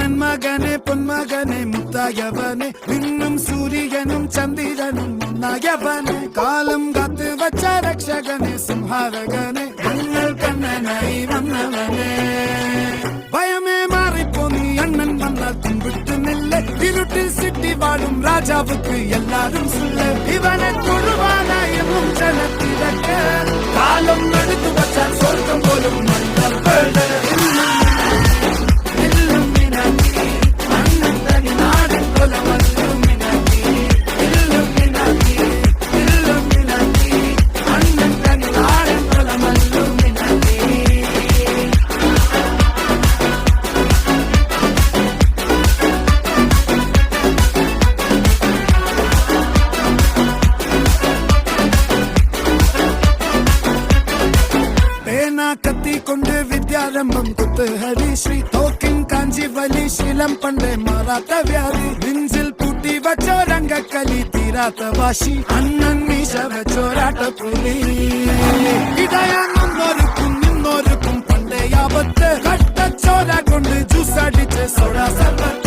അണ്ണൻ മകനെ പൊന്മകനെ മുത്തായവനെ നിന്നും സൂര്യനും ചന്ദ്രനും ഒന്നായവനെ കാലം കാത്ത് വച്ച രക്ഷകനെ സംഹാരകനെ ഞങ്ങൾ കണ്ണനായി വന്നവനെ ഭയമേ മാറിപ്പോ നീ അണ്ണൻ വന്നാൽ തുമ്പിട്ടുന്നില്ല ഇരുട്ടിൽ സിറ്റി വാഴും രാജാവുക്ക് എല്ലാരും സുല്ല ഇവനെ തൊഴുവാനായും ജനത്തിരക്ക് കാലം എടുത്തു വച്ചാൽ സ്വർഗം പോലും കത്തിക്കൊണ്ട് വിദ്യാരംഭം കുത്തുഹരി ശ്രീ തോക്കിൻ കാഞ്ചി വലി ശീലം പണ്ടേ മാറാത്ത വ്യാധി നെഞ്ചിൽ പൂട്ടി വച്ചോരംഗക്കലി തീരാത്ത വാശി അണ്ണൻ മീശ വെച്ചോരാട്ട പുലി ഇടയാന്നൊരുക്കും നിന്നൊരുക്കും പണ്ടേ ആപത്ത് കട്ടച്ചോര കൊണ്ട് ജ്യൂസ് അടിച്ച് സോഡ സർവത്ത്